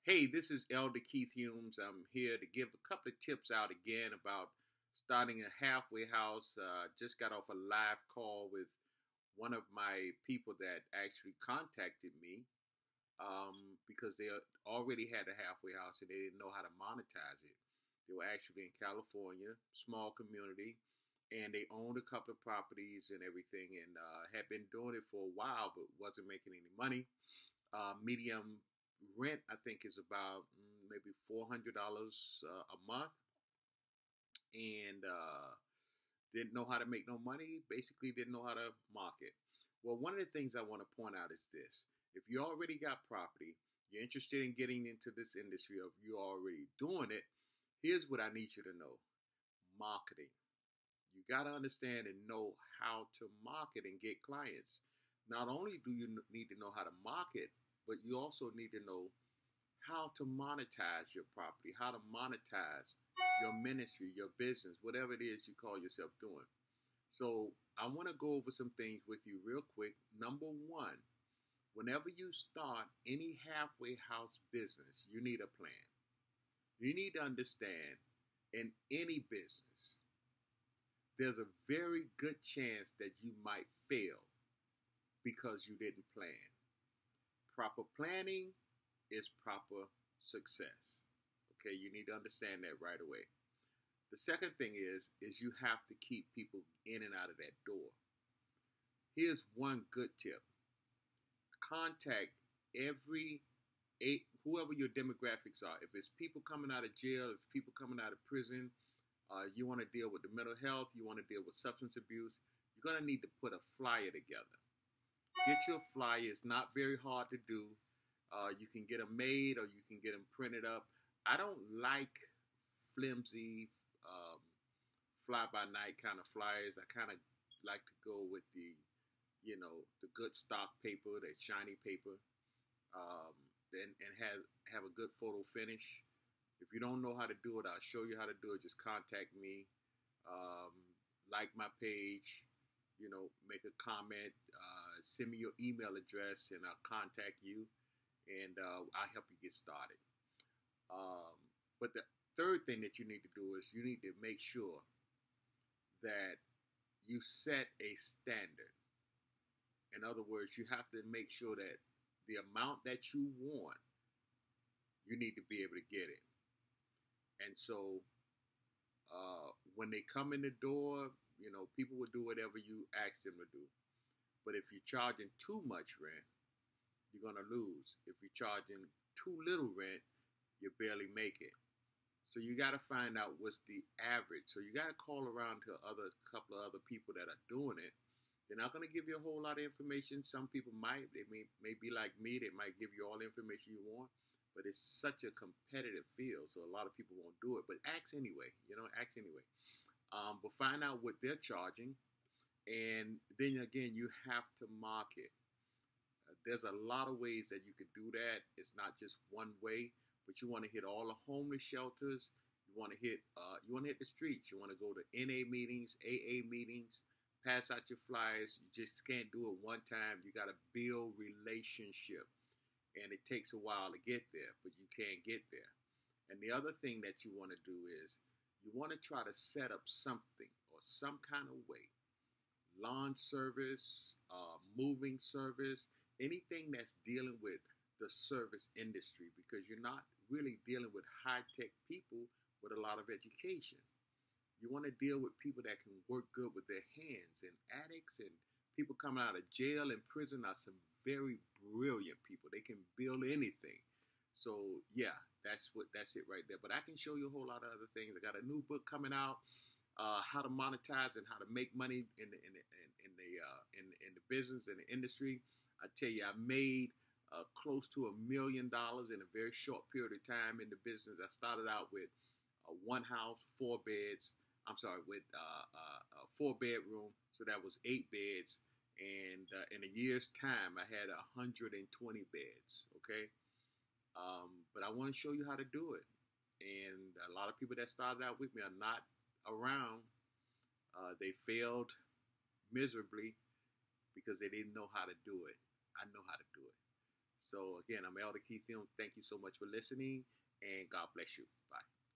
Hey, this is Elder Keith Humes. I'm here to give a couple of tips out again about starting a halfway house. Just got off a live call with one of my people that actually contacted me because they already had a halfway house and they didn't know how to monetize it. They were actually in California, small community, and they owned a couple of properties and everything, and had been doing it for a while, but wasn't making any money. Medium rent, I think, is about maybe $400 a month, and didn't know how to make no money. Basically, didn't know how to market. Well, one of the things I want to point out is this: if you already got property, you're interested in getting into this industry, or if you're already doing it, here's what I need you to know: marketing. You got to understand and know how to market and get clients. Not only do you need to know how to market, but you also need to know how to monetize your property, how to monetize your ministry, your business, whatever it is you call yourself doing. So, I want to go over some things with you real quick. Number one, whenever you start any halfway house business, you need a plan. You need to understand in any business, there's a very good chance that you might fail because you didn't plan. Proper planning is proper success. Okay, you need to understand that right away. The second thing is you have to keep people in and out of that door. Here's one good tip. Contact every eight whoever your demographics are. If it's people coming out of jail, if people coming out of prison, you want to deal with the mental health, you want to deal with substance abuse, you're going to need to put a flyer together. Get your flyer. It's not very hard to do. You can get them made or you can get them printed up. I don't like flimsy, fly by night kind of flyers. I kind of like to go with the good stock paper, that shiny paper, um, and have a good photo finish. If you don't know how to do it, I'll show you how to do it. Just contact me, um, like my page, make a comment, send me your email address, and I'll contact you, and I'll help you get started. Um, but the third thing that you need to do is you need to make sure that you set a standard. In other words, you have to make sure that the amount that you want, you need to be able to get it. And so when they come in the door, people will do whatever you ask them to do. But if you're charging too much rent, you're going to lose. If you're charging too little rent, you barely make it. So you got to find out what's the average. So you got to call around to other couple of other people that are doing it. They're not going to give you a whole lot of information. Some people might. They may be like me. They might give you all the information you want. But it's such a competitive field, so a lot of people won't do it. But ask anyway. Ask anyway. But find out what they're charging, and then again, you have to market. There's a lot of ways that you can do that. It's not just one way, but you want to hit all the homeless shelters. You want to hit the streets. You want to go to NA meetings, AA meetings, pass out your flyers. You just can't do it one time. You got to build relationship, and it takes a while to get there, but you can get there. And the other thing that you want to do is you want to try to set up something or some kind of way, lawn service, moving service, anything that's dealing with the service industry, because you're not really dealing with high tech people with a lot of education. You want to deal with people that can work good with their hands, and addicts and people coming out of jail and prison are some very brilliant people. They can build anything. So yeah, that's it right there. But I can show you a whole lot of other things. I got a new book coming out, how to monetize and how to make money in the business and the industry. I tell you, I made close to $1 million in a very short period of time in the business. I started out with one house, four beds. I'm sorry, with a four bedroom, so that was eight beds. And in a year's time, I had 120 beds. Okay, but I want to show you how to do it. And a lot of people that started out with me are not around. They failed miserably because they didn't know how to do it. I know how to do it. So again, I'm Elder Keith Hume. Thank you so much for listening, and God bless you. Bye.